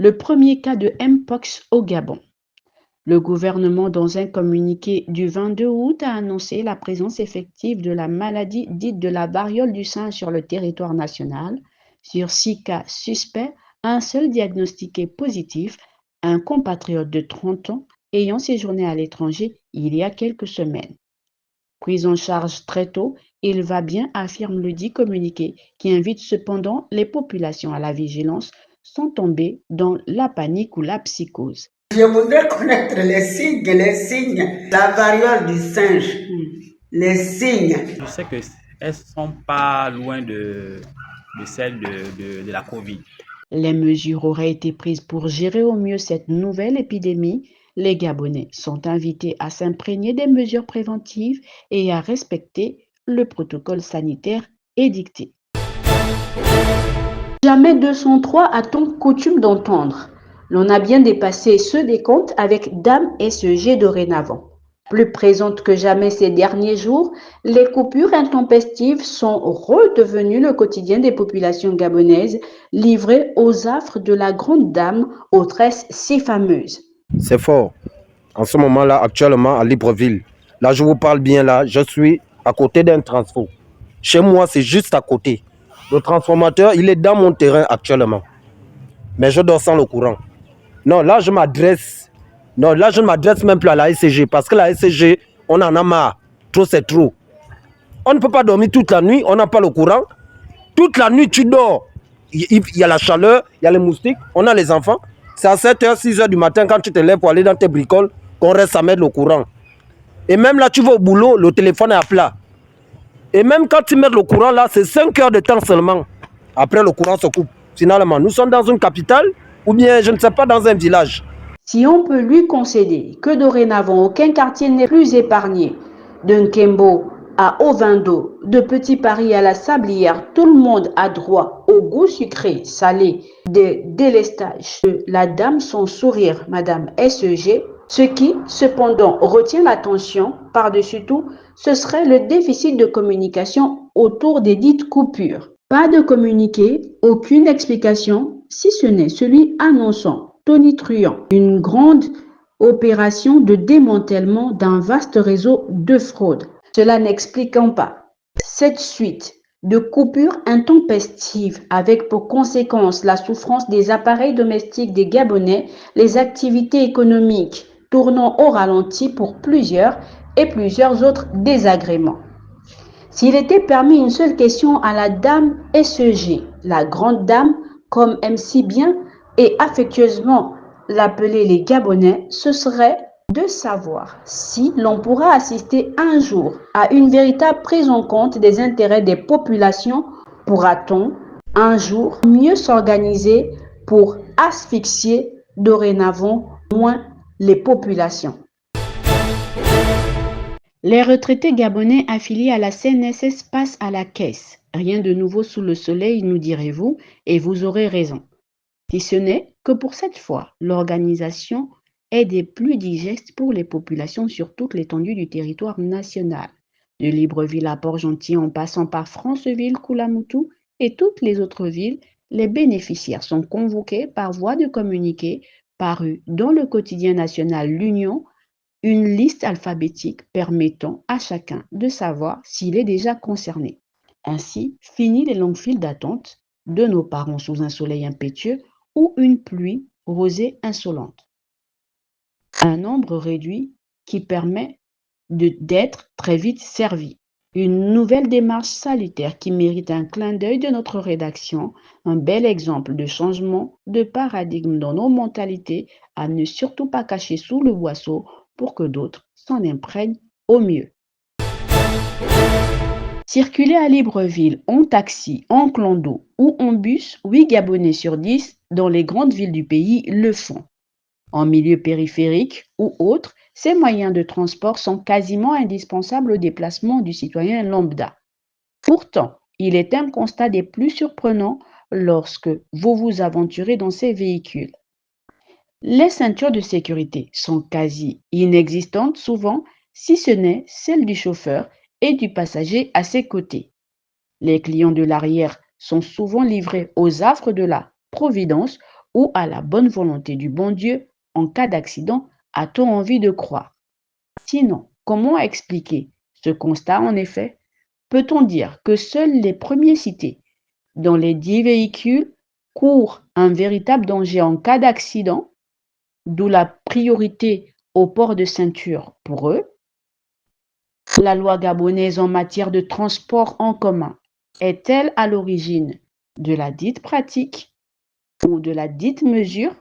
le premier cas de Mpox au Gabon. Le gouvernement, dans un communiqué du 22 août, a annoncé la présence effective de la maladie dite de la variole du singe sur le territoire national. Sur 6 cas suspects, un seul diagnostiqué positif, un compatriote de 30 ans ayant séjourné à l'étranger il y a quelques semaines. Pris en charge très tôt, il va bien, affirme le dit communiqué, qui invite cependant les populations à la vigilance sans tomber dans la panique ou la psychose. Je voudrais connaître les signes, la variole du singe, les signes. Je sais qu'elles ne sont pas loin de celles de la Covid. Les mesures auraient été prises pour gérer au mieux cette nouvelle épidémie. Les Gabonais sont invités à s'imprégner des mesures préventives et à respecter le protocole sanitaire édicté. Jamais 203 a-t-on coutume d'entendre. L'on a bien dépassé ceux des comptes avec Dame SEG dorénavant. Plus présentes que jamais ces derniers jours, les coupures intempestives sont redevenues le quotidien des populations gabonaises, livrées aux affres de la grande dame aux tresses si fameuses. C'est fort. En ce moment-là, actuellement, à Libreville. Là, je vous parle bien, là, je suis à côté d'un transfo. Chez moi, c'est juste à côté. Le transformateur, il est dans mon terrain actuellement. Mais je dors sans le courant. Non, là, je m'adresse. Non, là, je ne m'adresse même plus à la SCG. Parce que la SCG, on en a marre. Trop, c'est trop. On ne peut pas dormir toute la nuit. On n'a pas le courant. Toute la nuit, tu dors. Il y a la chaleur, il y a les moustiques. On a les enfants. C'est à 7h, 6h du matin, quand tu te lèves pour aller dans tes bricoles, qu'on reste à mettre le courant. Et même là, tu vas au boulot, le téléphone est à plat. Et même quand tu mets le courant, là, c'est 5 heures de temps seulement. Après, le courant se coupe. Finalement, nous sommes dans une capitale ou bien, je ne sais pas, dans un village. Si on peut lui concéder que dorénavant aucun quartier n'est plus épargné, d'un Kembo à Ovando, de Petit Paris à la Sablière, tout le monde a droit au goût sucré, salé, des délestages de la dame son sourire, Madame SEG. Ce qui, cependant, retient l'attention par-dessus tout, ce serait le déficit de communication autour des dites coupures. Pas de communiqué, aucune explication, si ce n'est celui annonçant tonitruant une grande opération de démantèlement d'un vaste réseau de fraude. Cela n'expliquant pas cette suite de coupures intempestives avec pour conséquence la souffrance des appareils domestiques des Gabonais, les activités économiques tournant au ralenti pour plusieurs et plusieurs autres désagréments. S'il était permis une seule question à la dame SEG, la grande dame, comme aiment si bien et affectueusement l'appeler les Gabonais, ce serait de savoir si l'on pourra assister un jour à une véritable prise en compte des intérêts des populations. Pourra-t-on un jour mieux s'organiser pour asphyxier dorénavant moins les populations? Les retraités gabonais affiliés à la CNSS passent à la caisse. Rien de nouveau sous le soleil, nous direz-vous, et vous aurez raison. Si ce n'est que pour cette fois, l'organisation est des plus digestes pour les populations sur toute l'étendue du territoire national. De Libreville à Port-Gentil en passant par Franceville, Koulamoutou et toutes les autres villes, les bénéficiaires sont convoqués par voie de communiqué paru dans le quotidien national L'Union, une liste alphabétique permettant à chacun de savoir s'il est déjà concerné. Ainsi, fini les longues files d'attente de nos parents sous un soleil impétueux ou une pluie rosée insolente. Un nombre réduit qui permet d'être très vite servi. Une nouvelle démarche salutaire qui mérite un clin d'œil de notre rédaction, un bel exemple de changement de paradigme dans nos mentalités à ne surtout pas cacher sous le boisseau pour que d'autres s'en imprègnent au mieux. Circuler à Libreville en taxi, en clando ou en bus, 8 Gabonais sur 10 dans les grandes villes du pays le font. En milieu périphérique ou autre, ces moyens de transport sont quasiment indispensables au déplacement du citoyen lambda. Pourtant, il est un constat des plus surprenants lorsque vous vous aventurez dans ces véhicules. Les ceintures de sécurité sont quasi inexistantes souvent, si ce n'est celle du chauffeur et du passager à ses côtés. Les clients de l'arrière sont souvent livrés aux affres de la providence ou à la bonne volonté du bon Dieu en cas d'accident, a-t-on envie de croire? Sinon, comment expliquer ce constat en effet? Peut-on dire que seuls les premiers cités dans les 10 véhicules courent un véritable danger en cas d'accident, d'où la priorité au port de ceinture pour eux? La loi gabonaise en matière de transport en commun est-elle à l'origine de la dite pratique ou de la dite mesure?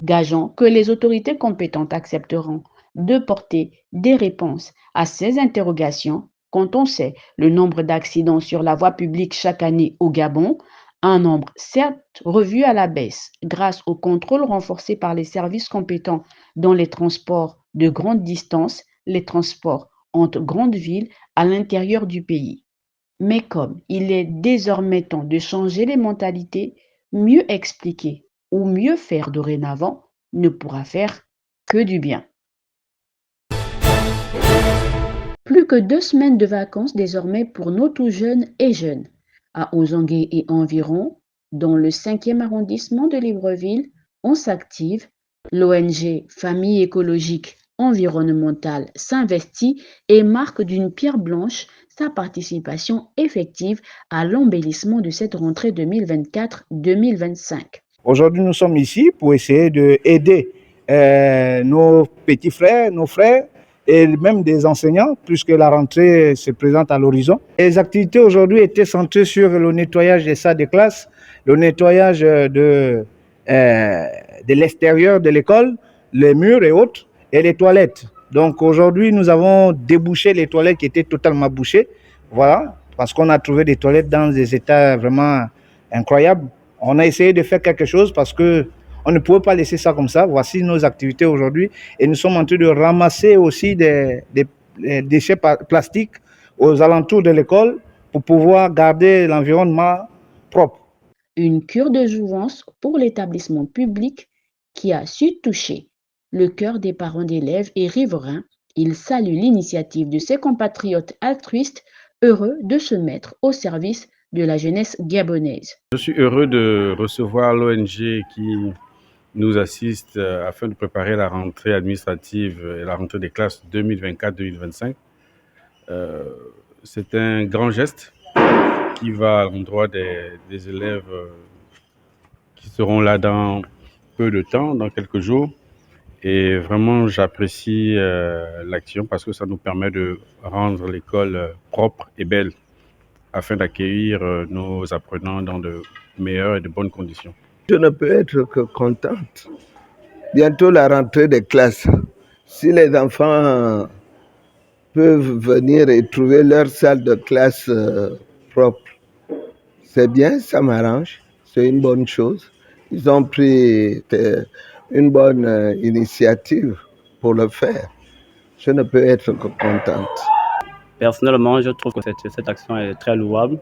Gageons que les autorités compétentes accepteront de porter des réponses à ces interrogations quand on sait le nombre d'accidents sur la voie publique chaque année au Gabon, un nombre certes revu à la baisse grâce au contrôle renforcé par les services compétents dans les transports de grande distance, les transports entre grandes villes à l'intérieur du pays. Mais comme il est désormais temps de changer les mentalités, mieux expliquer ou mieux faire dorénavant ne pourra faire que du bien. Plus que 2 semaines de vacances désormais pour nos tout jeunes et jeunes. À Ozangué et environ, dans le 5e arrondissement de Libreville, on s'active. L'ONG Famille écologique environnementale s'investit et marque d'une pierre blanche sa participation effective à l'embellissement de cette rentrée 2024-2025. Aujourd'hui, nous sommes ici pour essayer d'aider nos petits frères, nos frères et même des enseignants, puisque la rentrée se présente à l'horizon. Les activités aujourd'hui étaient centrées sur le nettoyage des salles de classe, le nettoyage de l'extérieur de l'école, les murs et autres, et les toilettes. Donc aujourd'hui, nous avons débouché les toilettes qui étaient totalement bouchées, voilà, parce qu'on a trouvé des toilettes dans des états vraiment incroyables. On a essayé de faire quelque chose parce que on ne pouvait pas laisser ça comme ça. Voici nos activités aujourd'hui. Et nous sommes en train de ramasser aussi des déchets plastiques aux alentours de l'école pour pouvoir garder l'environnement propre. Une cure de jouvence pour l'établissement public qui a su toucher le cœur des parents d'élèves et riverains. Il salue l'initiative de ses compatriotes altruistes heureux de se mettre au service de la jeunesse gabonaise. Je suis heureux de recevoir l'ONG qui nous assiste afin de préparer la rentrée administrative et la rentrée des classes 2024-2025. C'est un grand geste qui va à l'endroit des élèves qui seront là dans peu de temps, dans quelques jours. Et vraiment, j'apprécie l'action parce que ça nous permet de rendre l'école propre et belle afin d'accueillir nos apprenants dans de meilleures et de bonnes conditions. Je ne peux être que contente. Bientôt la rentrée des classes. Si les enfants peuvent venir et trouver leur salle de classe propre, c'est bien, ça m'arrange. C'est une bonne chose. Ils ont pris une bonne initiative pour le faire. Je ne peux être que contente. Personnellement, je trouve que cette action est très louable.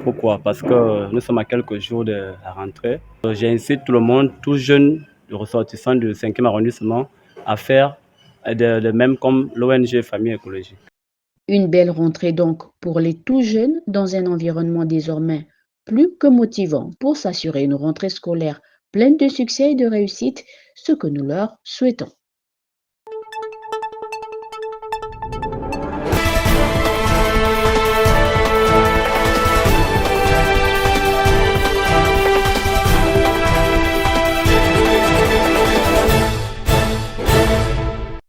Pourquoi? Parce que nous sommes à quelques jours de la rentrée. J'incite tout le monde, tout jeune ressortissant du 5e arrondissement, à faire de même comme l'ONG Famille écologique. Une belle rentrée donc pour les tout jeunes dans un environnement désormais plus que motivant pour s'assurer une rentrée scolaire pleine de succès et de réussite, ce que nous leur souhaitons.